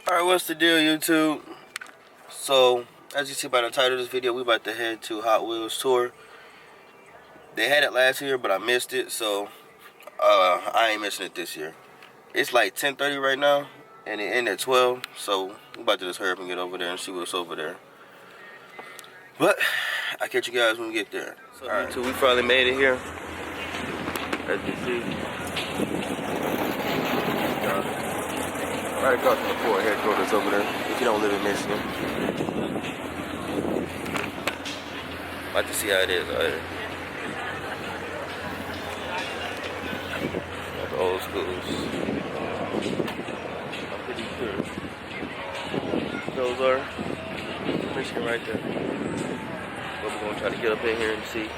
Alright, what's the deal, YouTube? So, as you see by the title of this video, we about to head to Hot Wheels tour. They had it last year, but I missed it, so I ain't missing it this year. It's like 10:30 right now, and it ended at 12, so we about to just hurry up and get over there and see what's over there. But I'll catch you guys when we get there. So, alright, YouTube, we finally made it here. As you see. Right across from the Ford headquarters over there, if you don't live in Michigan. About to see how it is out here. Got the old schools. I'm pretty sure those are Michigan right there. But we're gonna try to get up in here and see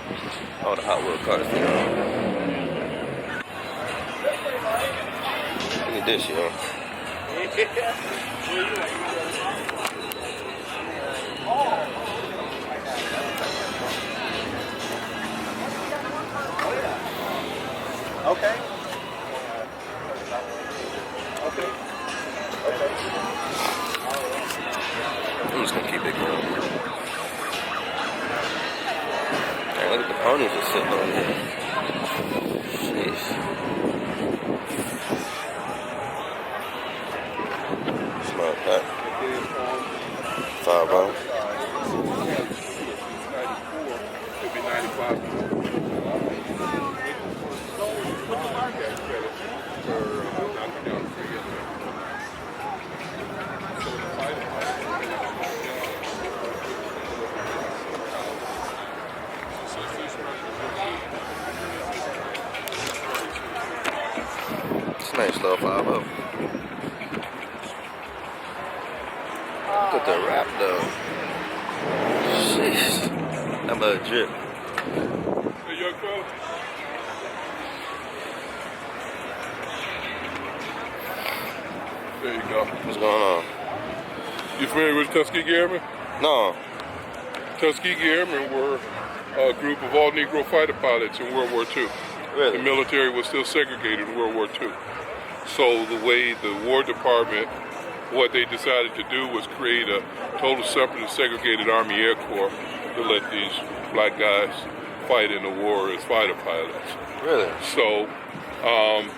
all the Hot Wheel cars. Look at this, yo. Okay. I'm just gonna keep it going. Hey, look at the ponies just sitting on here. Jeez. Smart pack. 5 on. Could be 95. It's a nice little 5 up. Look at the wrap though. Jeez. That mud drip. Hey, young fella. There you go. What's going on? You familiar with Tuskegee Airmen? No. Tuskegee Airmen were a group of all Negro fighter pilots in World War II. Really? The military was still segregated in World War II. So the way the War Department, what they decided to do was create a total separate and segregated Army Air Corps to let these black guys fight in the war as fighter pilots. Really? So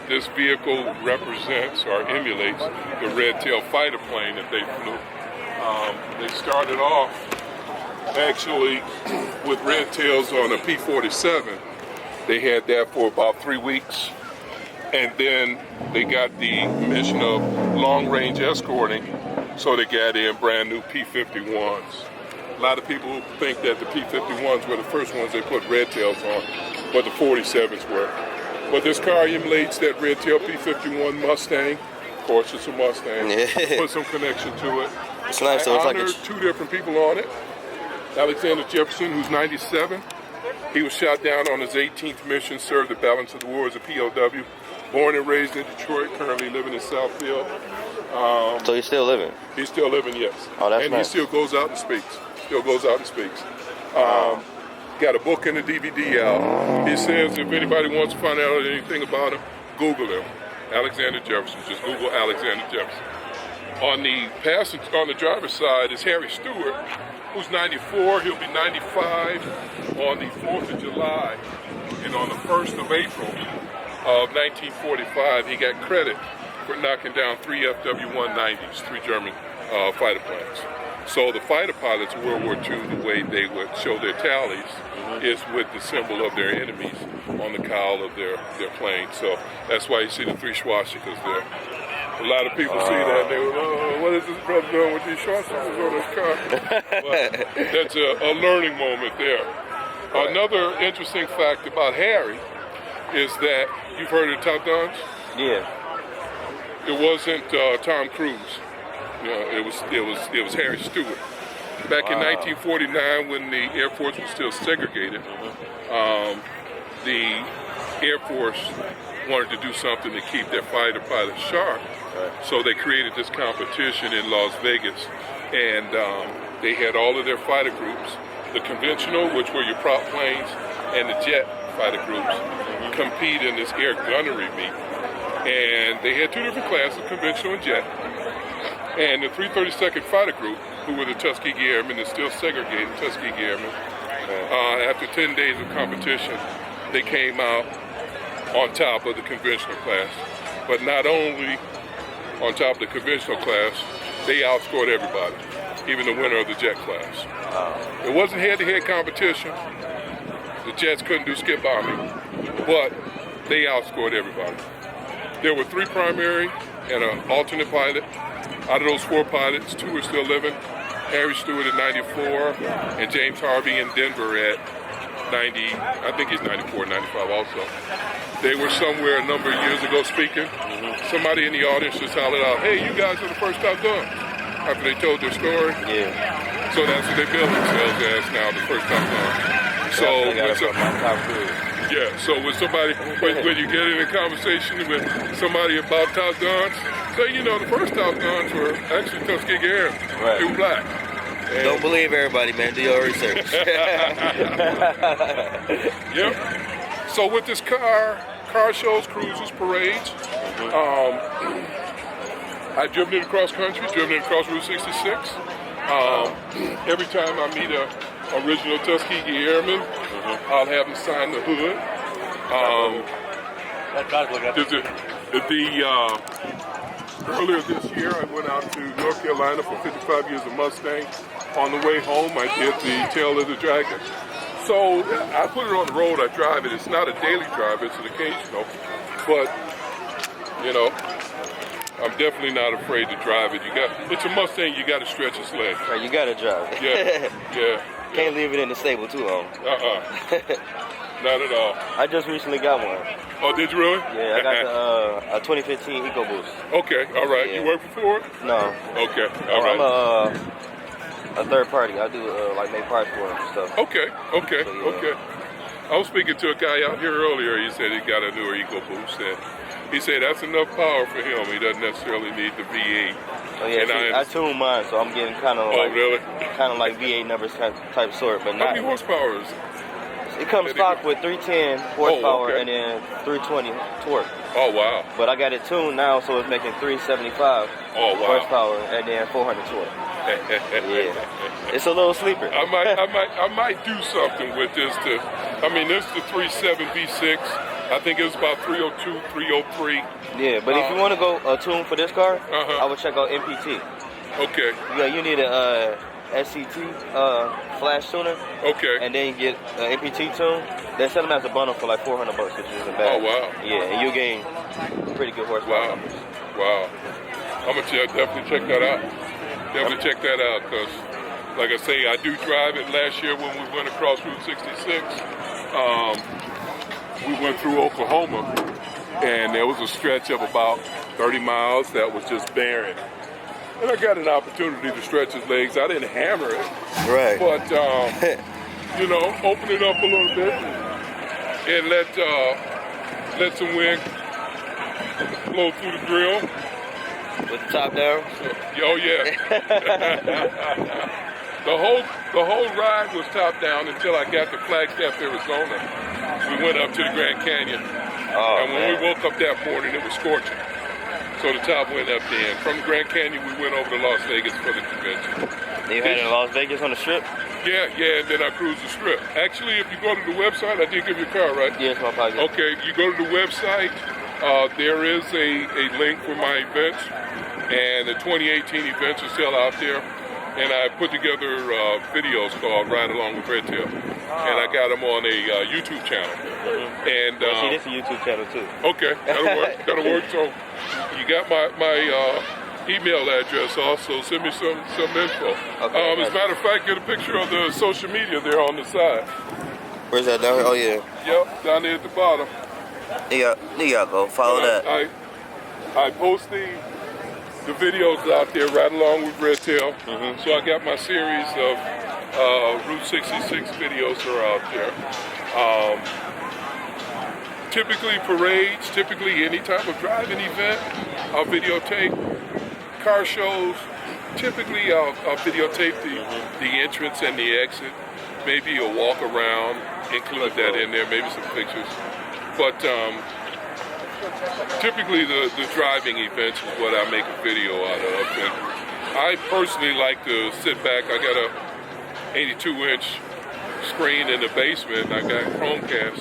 this vehicle represents or emulates the red tail fighter plane that they flew. They started off actually with red tails on a P-47. They had that for about 3 weeks. And then they got the mission of long-range escorting, so they got in brand new P-51s. A lot of people think that the P-51s were the first ones they put red tails on, but the 47s were. But this car emulates that red tail P-51 Mustang. Of course, it's a Mustang. Yeah. Put some connection to it. It's nice though. It's like honored 2 different people on it. Alexander Jefferson, who's 97. He was shot down on his 18th mission, served the balance of the war as a POW. Born and raised in Detroit, currently living in Southfield. So he's still living? He's still living, yes. Oh, that's and nice. He still goes out and speaks. Got a book and a DVD out. He says if anybody wants to find out anything about him, Google him. Alexander Jefferson. Just Google Alexander Jefferson. On the driver's side is Harry Stewart, who's 94. He'll be 95 on the 4th of July. And on the 1st of April of 1945, he got credit for knocking down 3 FW-190s, 3 German fighter planes. So the fighter pilots in World War II, the way they would show their tallies is with the symbol of their enemies on the cowl of their plane. So that's why you see the 3 swastikas there. A lot of people see that and they go, oh, what is this brother doing with these swastikas on his car? But that's a learning moment there. Another interesting fact about Harry is that you've heard of Top Guns? Yeah. It wasn't Tom Cruise. You know, it was Harry Stewart. Back in 1949, when the Air Force was still segregated, the Air Force wanted to do something to keep their fighter pilots sharp. So they created this competition in Las Vegas, and they had all of their fighter groups, the conventional, which were your prop planes, and the jet fighter groups, compete in this air gunnery meet. And they had 2 different classes, conventional and jet. And the 332nd Fighter Group, who were the Tuskegee Airmen, and still segregated Tuskegee Airmen, after 10 days of competition, they came out on top of the conventional class. But not only on top of the conventional class, they outscored everybody, even the winner of the jet class. It wasn't head-to-head competition. The jets couldn't do skip bombing, but they outscored everybody. There were 3 primary and an alternate pilot. Out of those 4 pilots, 2 are still living. Harry Stewart at 94 and James Harvey in Denver at 90, I think he's 94, 95 also. They were somewhere a number of years ago speaking. Somebody in the audience just hollered out, "Hey, you guys are the first Top Guns," after they told their story. Yeah. So that's what they build themselves as now, the first Top Guns. So, so when somebody, when you get in a conversation with somebody about Top Guns, say, you know, the first Top Guns were actually Tuskegee Airmen. Right. They were black. And don't believe everybody, man. Do your research. Yep. So with this car shows, cruises, parades, I've driven it across country, driven it across Route 66. Every time I meet a original Tuskegee Airman, I'll have them sign the hood. Earlier this year, I went out to North Carolina for 55 years of Mustang. On the way home, I did the Tail of the Dragon. So I put it on the road, I drive it. It's not a daily drive, it's an occasional. But, you know, I'm definitely not afraid to drive it. It's a Mustang, you got to stretch its legs. Right, you got to drive it. Yeah. Can't leave it in the stable too long. Not at all. I just recently got one. Oh, did you really? Yeah, I got a 2015 EcoBoost. Okay, all right. Yeah. You work for it? No. Okay, all right. I'm a third party. I do like make parts for them and stuff. Okay. So, yeah. Okay. I was speaking to a guy out here earlier. He said he got a newer EcoBoost, and he said that's enough power for him. He doesn't necessarily need the V8. Oh yeah, see, I tuned mine, so I'm getting kind of like really? kind of like V8 numbers type sort, but How not. many horsepower is it? It comes stock with 310 horsepower and then 320 torque. Oh wow! But I got it tuned now, so it's making 375 horsepower and then 400 torque. Yeah, it's a little sleeper. I might do something with this. This is the 3.7 V6. I think it was about 302, 303. Yeah, but if you want to go tune for this car, I would check out MPT. Okay. Yeah, you need a SCT flash tuner. Okay. And then you get MPT tune. They sell them as a bundle for like $400, which isn't bad. Oh wow. Yeah, and you gain pretty good horsepower numbers. Wow. I'm gonna definitely check that out. Check that out, because like I say, I do drive it. Last year when we went across Route 66, we went through Oklahoma, and there was a stretch of about 30 miles that was just barren. And I got an opportunity to stretch his legs. I didn't hammer it, right? But open it up a little bit and let some wind blow through the grill. With the top down? Oh yeah. The whole ride was top down until I got to Flagstaff, Arizona. We went up to the Grand Canyon. And when we woke up that morning, it was scorching. So the top went up then. From the Grand Canyon, we went over to Las Vegas for the convention. You had in Las Vegas on the Strip? Yeah, and then I cruised the Strip. Actually, if you go to the website, I did give you a car, right? Yes, my pocket. Okay, you go to the website, there is a link for my events, and the 2018 events are still out there. And I put together videos called Ride Along with Red Tail. And I got them on a YouTube channel. And see, this is a YouTube channel too. Okay, that'll work. So you got my email address also. Send me some info. Okay, as a matter of fact, get a picture of the social media there on the side. Where's that down here? Oh yeah. Yep, down there at the bottom. Yeah, go follow that. I post the videos out there right along with Red Tail. So I got my series of Route 66 videos are out there. Typically parades, typically any type of driving event, I'll videotape. Car shows, typically I'll videotape the entrance and the exit. Maybe a walk around, include that in there, maybe some pictures. But typically the driving events is what I make a video out of. And I personally like to sit back. I got a 82-inch screen in the basement. I got Chromecast,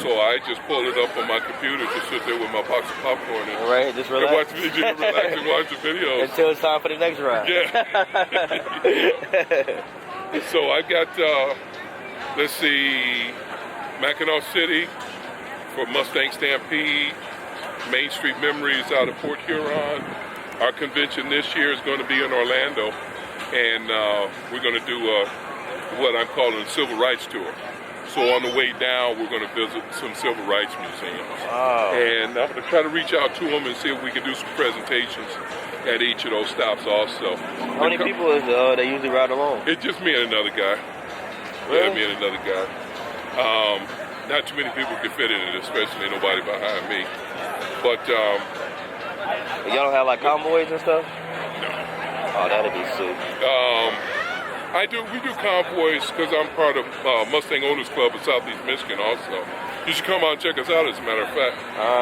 so I just pull it up on my computer to sit there with my box of popcorn and, right, just relax. and watch the videos. Until it's time for the next ride. Yeah. So I got, let's see, Mackinac City for Mustang Stampede, Main Street Memories out of Port Huron. Our convention this year is going to be in Orlando, and we're going to do what I'm calling a Civil Rights Tour. So on the way down, we're going to visit some Civil Rights museums. Wow. And I'm going to try to reach out to them and see if we can do some presentations at each of those stops also. How many people is they usually ride along? It's just me and another guy. Really? Yeah, me and another guy. Not too many people can fit in it, especially nobody behind me. But Y'all don't have like convoys and stuff? no. Oh, that'd be sick. We do convoys because I'm part of Mustang Owners Club in Southeast Michigan also. You should come out and check us out, as a matter of fact.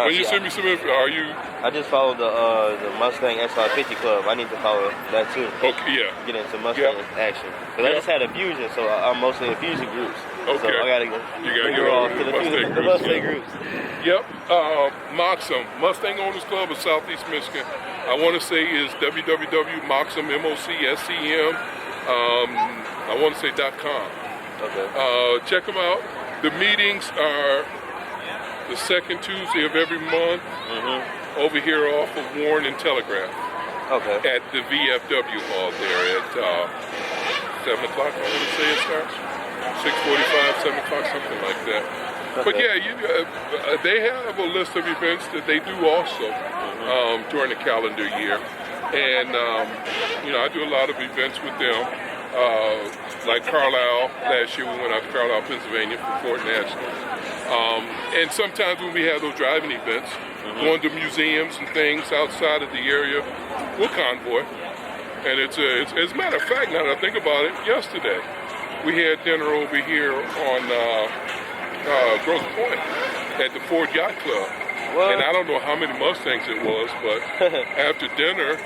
When you send me some info, I just followed the Mustang SR50 Club. I need to follow that too. Okay, yeah. Get into Mustang action. Because I just had a fusion, so I'm mostly in fusion groups. Okay. So I gotta get all over to the the Mustang groups. Yep. Moxum, Mustang Owners Club of Southeast Michigan. I want to say is www.moxum, MOCSCM, I want to say .com. Okay. Check them out. The meetings are the second Tuesday of every month over here off of Warren and Telegraph. Okay. At the VFW hall there at 7 o'clock, I want to say it starts. 6:45, 7 o'clock, something like that. Okay. But yeah, they have a list of events that they do also during the calendar year. And, I do a lot of events with them. Like Carlisle, last year we went out to Carlisle, Pennsylvania for Fort National. And sometimes when we have those driving events, going to museums and things outside of the area, we'll convoy. And it's as a matter of fact, now that I think about it, yesterday we had dinner over here on Grosse Pointe at the Ford Yacht Club. What? And I don't know how many Mustangs it was, but after dinner,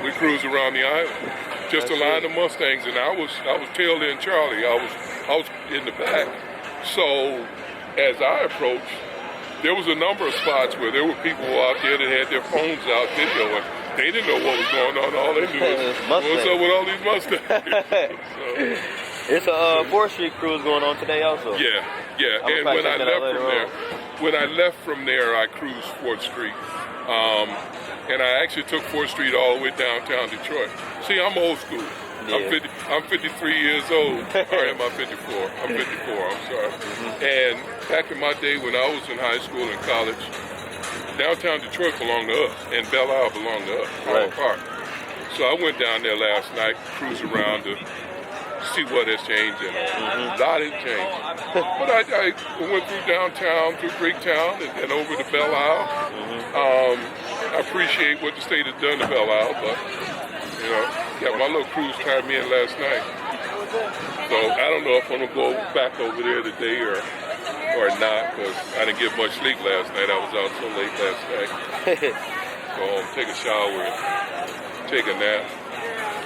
we cruised around the island. Just a line of Mustangs, and I was tail end Charlie. I was in the back. So as I approached, there was a number of spots where there were people out there that had their phones out videoing. They didn't know what was going on. All they knew was what's up with all these Mustangs. It's a 4th Street cruise going on today also. Yeah. And when I left from there, I cruised 4th Street. And I actually took 4th Street all the way downtown Detroit. See, I'm old school. Yeah. I'm 53 years old. Or am I 54? I'm 54, I'm sorry. And back in my day when I was in high school and college, downtown Detroit belonged to us, and Belle Isle belonged to us, Howard Park. So I went down there last night, cruised around to see what has changed, and a lot has changed. But I went through downtown, through Greektown, and over to Belle Isle. I appreciate what the state has done to Belle Isle, but my little cruise tied me in last night. So I don't know if I'm gonna go back over there today or not, because I didn't get much sleep last night. I was out so late last night. Go home, take a shower, and take a nap.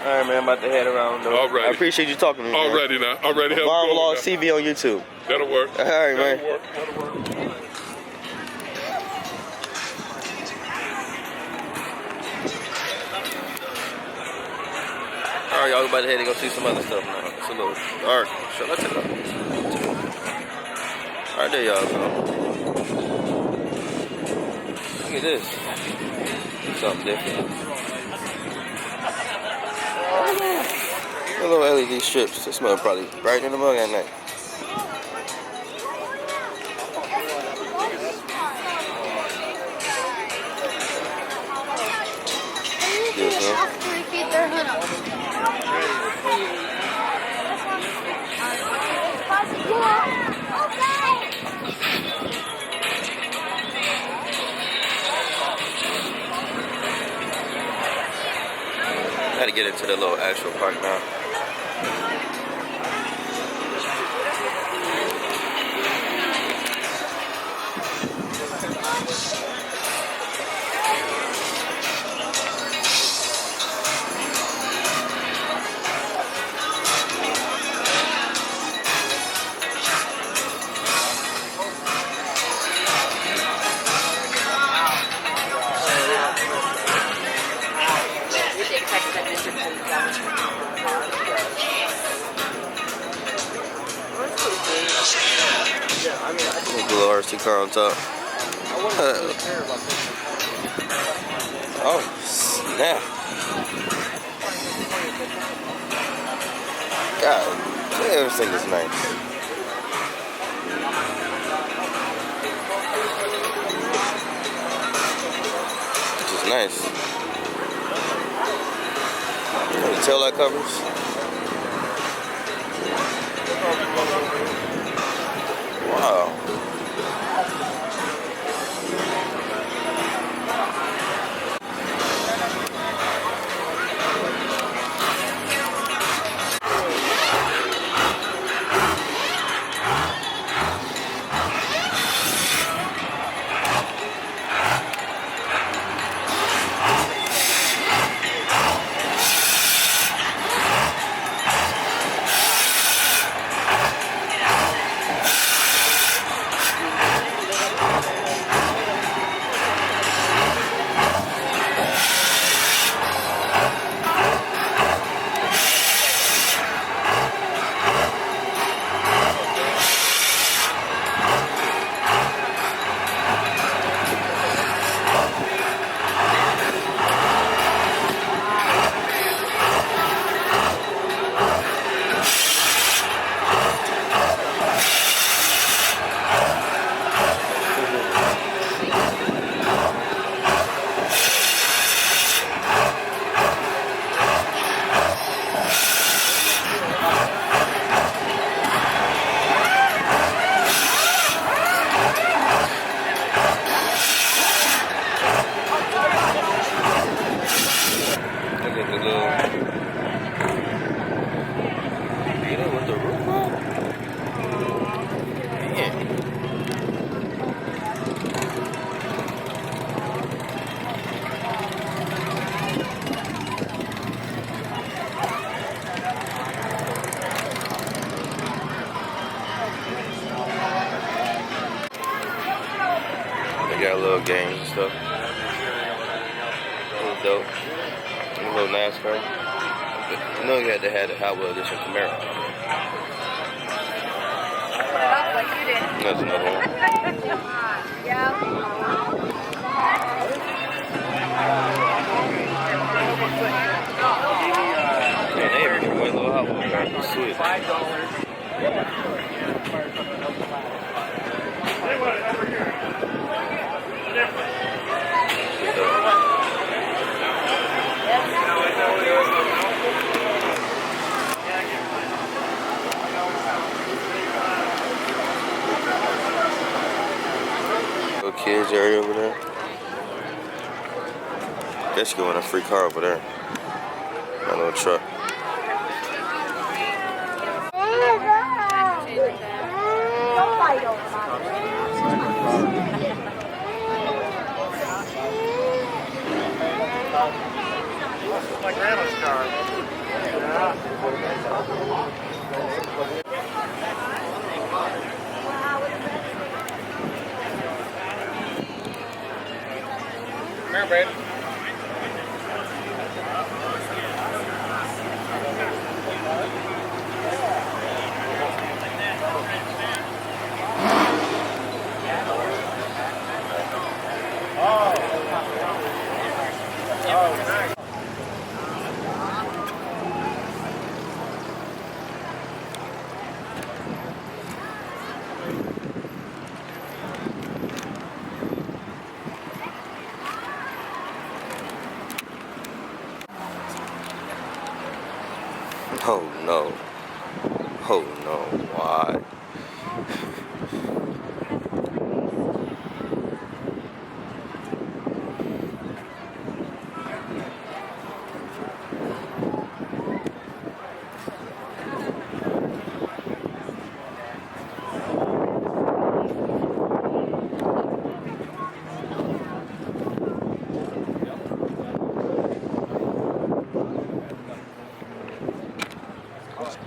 All right, man. I'm about to head around, though. All right. I appreciate you talking to me. Alrighty now. Alrighty. Vaughn Vlogs TV on YouTube. That'll work. All right, man. That'll work. All right, y'all about to head to go see some other stuff now. It's a little dark. So let's take it up. All right, there y'all go. Look at this. Something different. The little LED strips. They smell probably bright in the mug at night. Yes, man. Got to get into the little actual park now. Two car on top. Oh, snap. God, everything is nice. Which is nice. The tail light covers. Wow. Got a little games and stuff. A little dope. A little NASCAR. You know you had to have the Hot Wheels edition Camaro. That's another one. Yeah. Man, they even give away little Hot Wheels cars. It's sweet. Little kids area over there. Guess you go in a free car over there. My little truck. My grandma's car. Come here, baby. Oh no. Oh no. Why?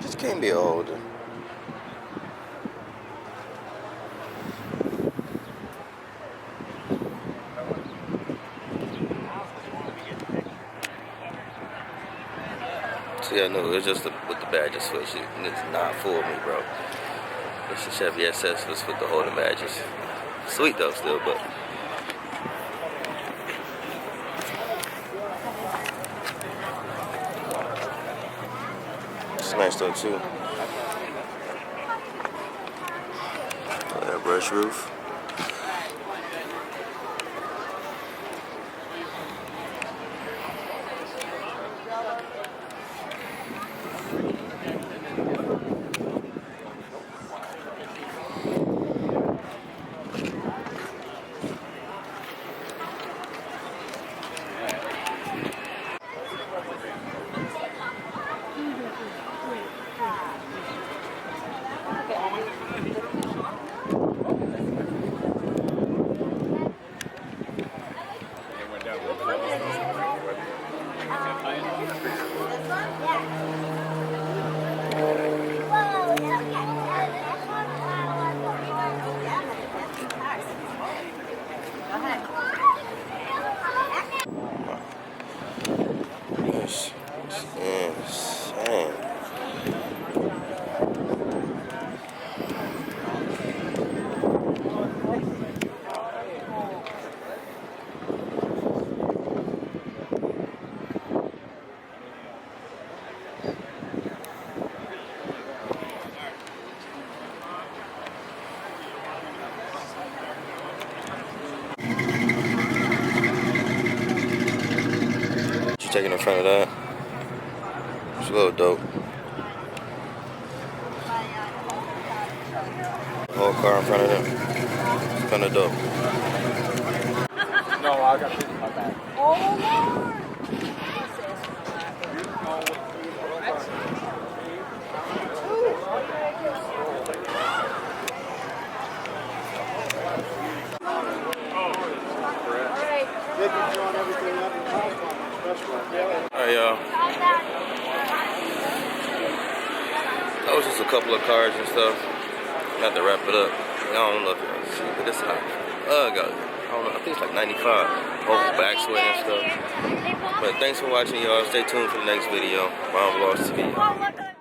Just can't be older. See, I know it's just with the badges switch. And it's not for me, bro. It's a Chevy SS. Let's put the holding badges. Sweet though, still, but. It's nice though too. Airbrush roof. This is insane. You taking in front of that? It's a little dope. Whole car in front of them. It's kind of dope. No, I got this in my bag. Oh, Lord. Alright, y'all. That was just a couple of cars and stuff. I have to wrap it up. I don't know if you can see, but it's hot. I don't know. I think it's like 95. Oh, back sweat and stuff. But thanks for watching, y'all. Stay tuned for the next video. Brown Vlogs TV.